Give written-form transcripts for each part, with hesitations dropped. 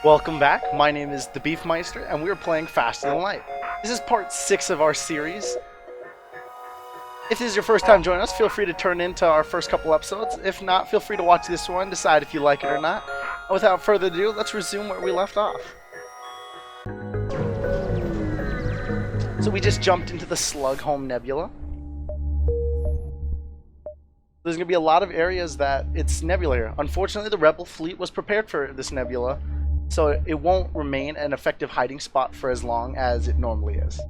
Welcome back. My name is the Beefmeister, and we are playing Faster Than Light. This is part 6 of our series. If this is your first time joining us, feel free to turn into our first couple episodes. If not, feel free to watch this one, decide if you like it or not. And without further ado, let's resume where we left off. So we just jumped into the Slughome Nebula. There's going to be a lot of areas that it's nebula here. Unfortunately, the Rebel fleet was prepared for this nebula, so it won't remain an effective hiding spot for as long as it normally is.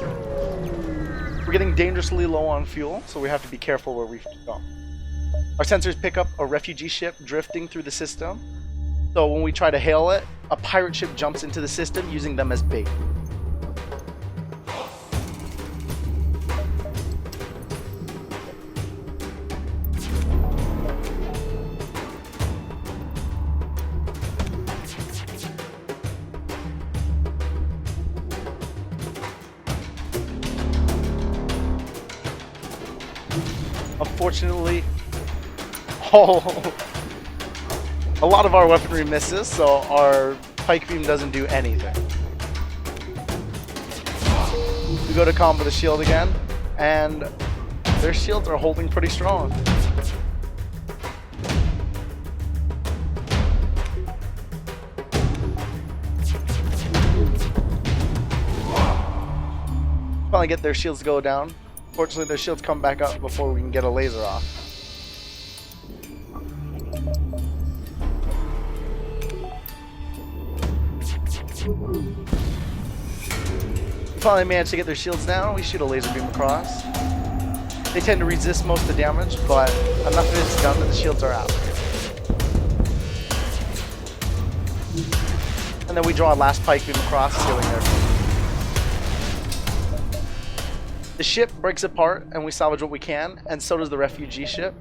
We're getting dangerously low on fuel, so we have to be careful where we go. Our sensors pick up a refugee ship drifting through the system, so when we try to hail it, a pirate ship jumps into the system using them as bait. Unfortunately, a lot of our weaponry misses, so our pike beam doesn't do anything. We go to combo the shield again, and their shields are holding pretty strong. Finally get their shields to go down. Fortunately, their shields come back up before we can get a laser off. We finally managed to get their shields down. We shoot a laser beam across. They tend to resist most of the damage, but enough of it's done that the shields are out. And then we draw a last pike beam across, sealing their fate. The ship breaks apart and we salvage what we can, and so does the refugee ship.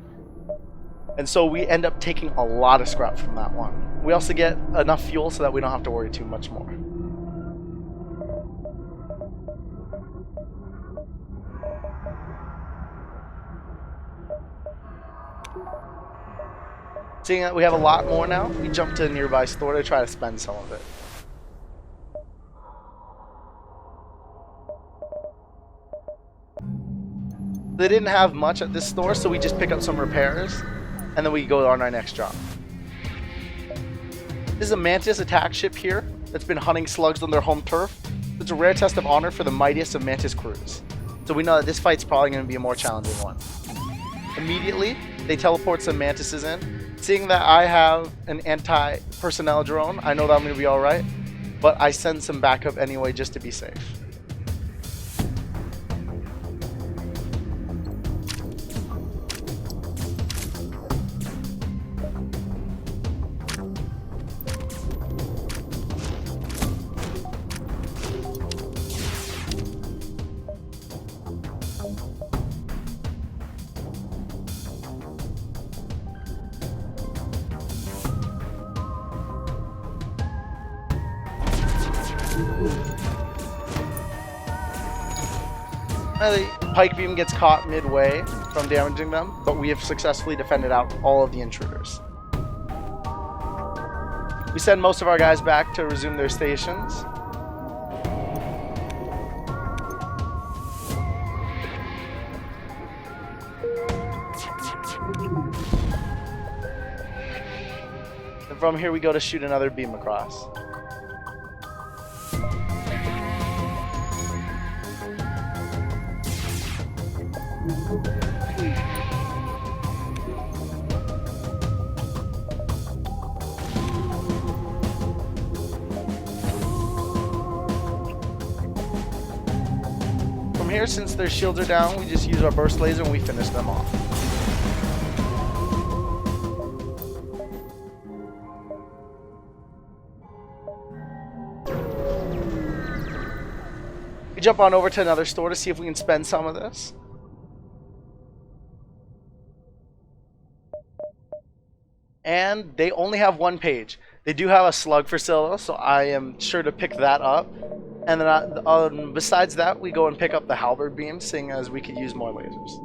And so we end up taking a lot of scrap from that one. We also get enough fuel so that we don't have to worry too much more. Seeing that we have a lot more now, we jump to a nearby store to try to spend some of it. They didn't have much at this store, so we just pick up some repairs, and then we go on our next job. This is a Mantis attack ship here that's been hunting slugs on their home turf. It's a rare test of honor for the mightiest of Mantis crews, so we know that this fight's probably going to be a more challenging one. Immediately, they teleport some Mantises in. Seeing that I have an anti-personnel drone, I know that I'm going to be alright, but I send some backup anyway just to be safe. The pike beam gets caught midway from damaging them, but we have successfully defended out all of the intruders. We send most of our guys back to resume their stations. And from here we go to shoot another beam across. From here, since their shields are down, we just use our burst laser and we finish them off. We jump on over to another store to see if we can spend some of this. And they only have one page. They do have a slug for sale, so I am sure to pick that up. And then besides that, we go and pick up the halberd beam, seeing as we could use more lasers.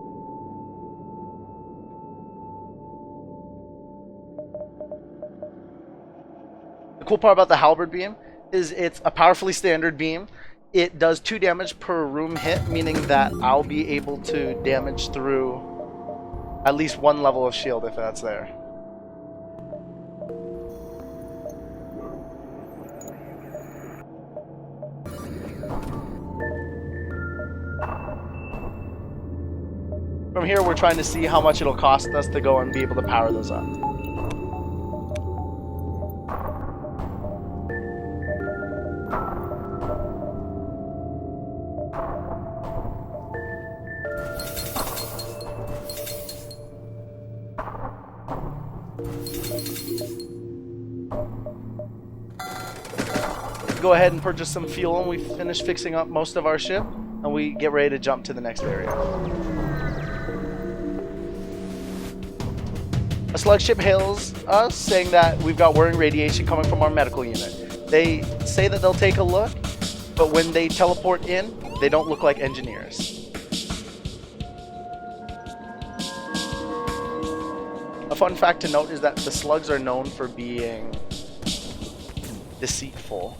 The cool part about the halberd beam is it's a powerfully standard beam. It does 2 damage per room hit, meaning that I'll be able to damage through at least 1 level of shield if that's there. From here, we're trying to see how much it'll cost us to go and be able to power those up. Go ahead and purchase some fuel, and we finish fixing up most of our ship, and we get ready to jump to the next area. A slug ship hails us, saying that we've got whirring radiation coming from our medical unit. They say that they'll take a look, but when they teleport in, they don't look like engineers. A fun fact to note is that the slugs are known for being deceitful.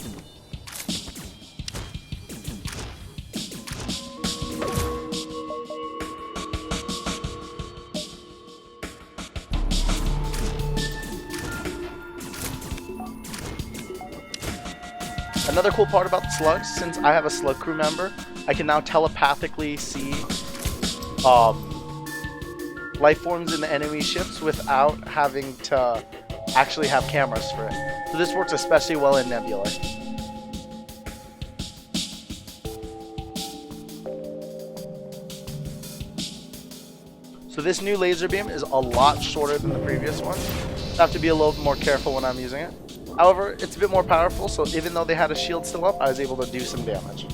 Another cool part about the slugs, since I have a slug crew member, I can now telepathically see life forms in the enemy ships without having to actually have cameras for it. So this works especially well in Nebula. So this new laser beam is a lot shorter than the previous one. I have to be a little more careful when I'm using it. However, it's a bit more powerful, so even though they had a shield still up, I was able to do some damage.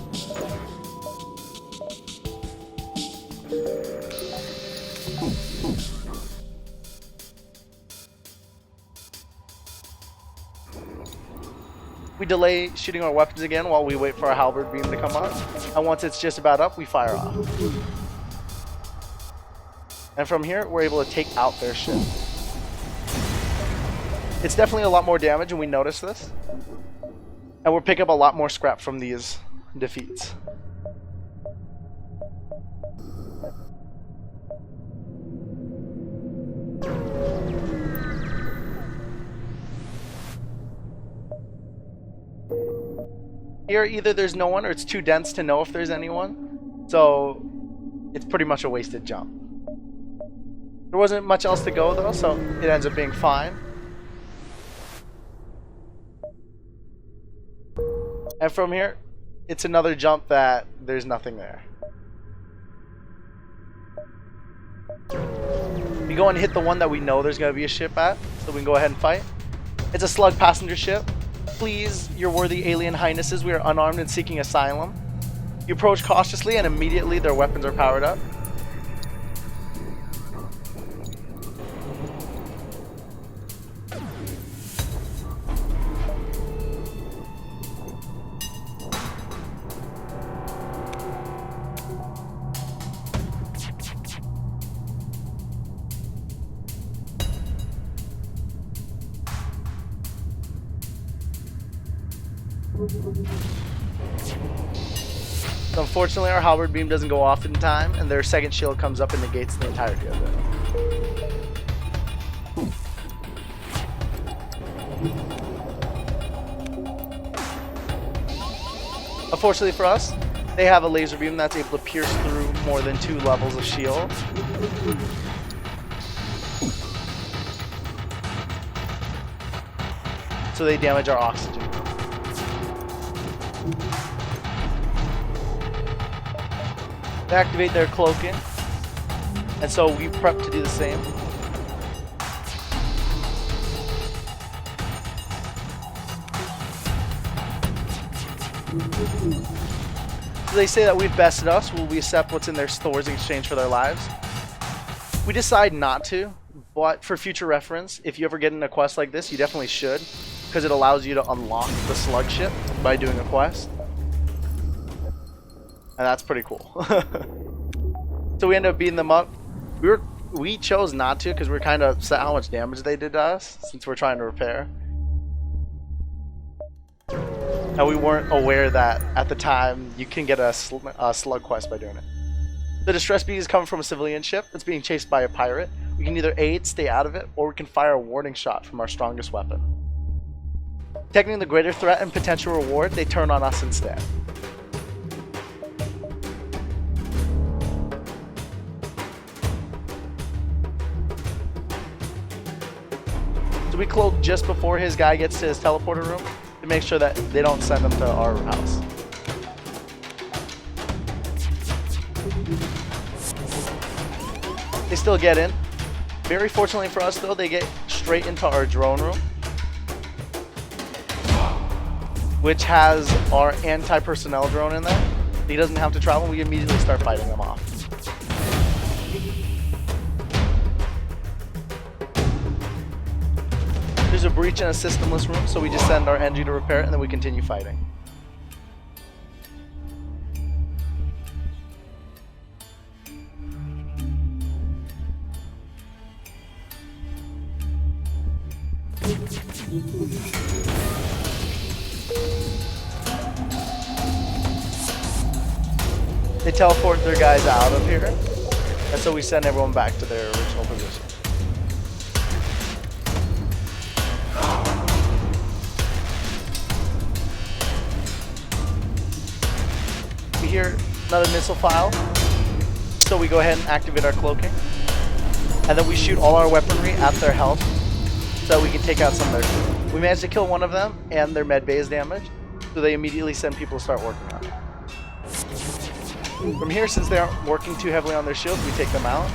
We delay shooting our weapons again while we wait for our halberd beam to come up, and once it's just about up, we fire off. And from here, we're able to take out their ship. It's definitely a lot more damage, and we notice this. And we'll pick up a lot more scrap from these defeats. Here, either there's no one or it's too dense to know if there's anyone. So, it's pretty much a wasted jump. There wasn't much else to go, though, so it ends up being fine. And from here, it's another jump that there's nothing there. We go and hit the one that we know there's going to be a ship at, so we can go ahead and fight. It's a slug passenger ship. Please, your worthy alien highnesses, we are unarmed and seeking asylum. You approach cautiously and immediately their weapons are powered up. So unfortunately, our halberd beam doesn't go off in time, and their second shield comes up and negates the entirety of it. Unfortunately for us, they have a laser beam that's able to pierce through more than 2 levels of shield. So they damage our oxygen. They activate their cloaking, and so we prep to do the same. So they say that we've bested us. Will we accept what's in their stores in exchange for their lives? We decide not to, but for future reference, if you ever get in a quest like this, you definitely should, because it allows you to unlock the slug ship by doing a quest. And that's pretty cool. So we end up beating them up. We chose not to because we're kind of upset how much damage they did to us since we're trying to repair. and we weren't aware that at the time you can get a slug quest by doing it. The distress beacon is coming from a civilian ship that's being chased by a pirate. We can either aid, stay out of it, or we can fire a warning shot from our strongest weapon. Detecting the greater threat and potential reward, they turn on us instead. So we cloak just before his guy gets to his teleporter room to make sure that they don't send him to our house. They still get in. Very fortunately for us though, they get straight into our drone room, which has our anti-personnel drone in there. He doesn't have to travel, we immediately start fighting them off. There's a breach in a systemless room, so we just send our NG to repair it and then we continue fighting. They teleport their guys out of here, and so we send everyone back to their original position. We hear another missile file, so we go ahead and activate our cloaking, and then we shoot all our weaponry at their health so we can take out some of their crew. We managed to kill one of them, and their med bay is damaged, so they immediately send people to start working on it. From here, since they aren't working too heavily on their shields, we take them out.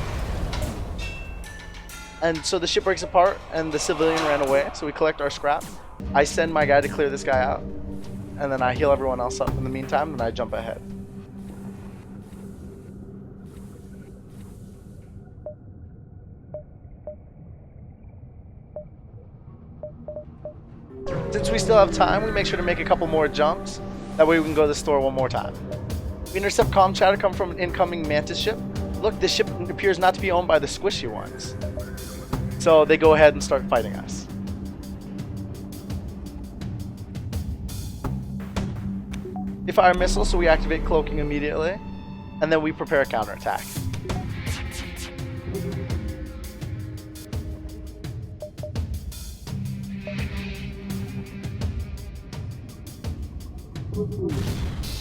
And so the ship breaks apart and the civilian ran away, so we collect our scrap. I send my guy to clear this guy out, and then I heal everyone else up in the meantime, and I jump ahead. Since we still have time, we make sure to make a couple more jumps. That way we can go to the store one more time. We intercept comm chatter come from an incoming Mantis ship. Look, this ship appears not to be owned by the squishy ones. So they go ahead and start fighting us. They fire missiles, so we activate cloaking immediately. And then we prepare a counterattack.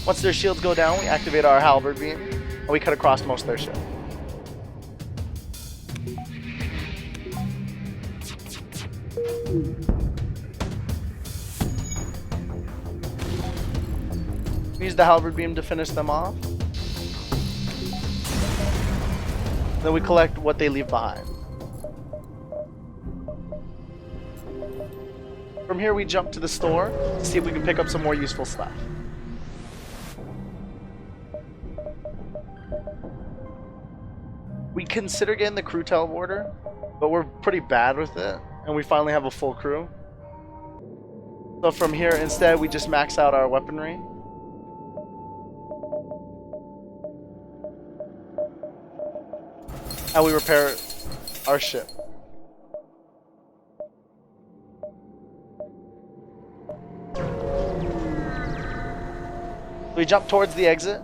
Once their shields go down, we activate our halberd beam, and we cut across most of their ship. We use the halberd beam to finish them off. Then we collect what they leave behind. From here we jump to the store to see if we can pick up some more useful stuff. We consider getting the crew teleporter, but we're pretty bad with it, and we finally have a full crew. So from here, instead, we just max out our weaponry. And we repair our ship. We jump towards the exit.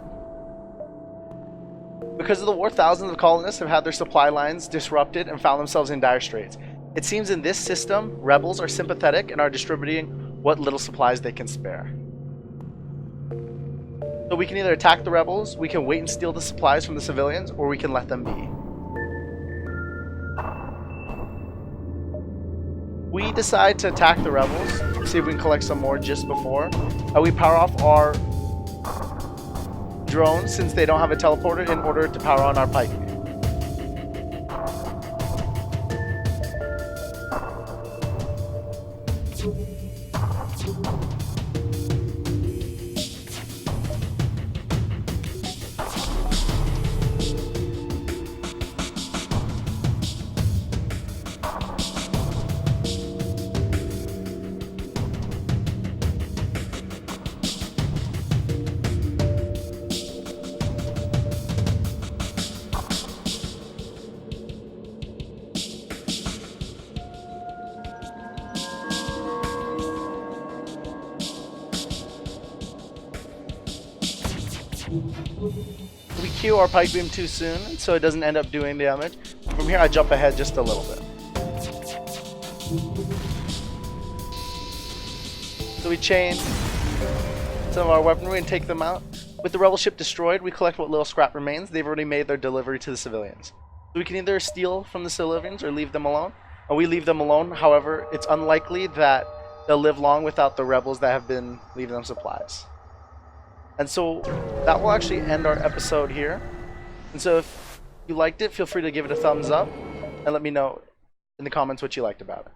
Because of the war, thousands of colonists have had their supply lines disrupted and found themselves in dire straits. It seems in this system, rebels are sympathetic and are distributing what little supplies they can spare. So we can either attack the rebels, we can wait and steal the supplies from the civilians, or we can let them be. We decide to attack the rebels, see if we can collect some more just before. We power off our drones, since they don't have a teleporter, in order to power on our pike beam. We cue our pike beam too soon, so it doesn't end up doing damage. From here, I jump ahead just a little bit. So we chain some of our weaponry and take them out. With the rebel ship destroyed, we collect what little scrap remains. They've already made their delivery to the civilians. So we can either steal from the civilians or leave them alone. And we leave them alone. However, it's unlikely that they'll live long without the rebels that have been leaving them supplies. And so that will actually end our episode here. And so if you liked it, feel free to give it a thumbs up and let me know in the comments what you liked about it.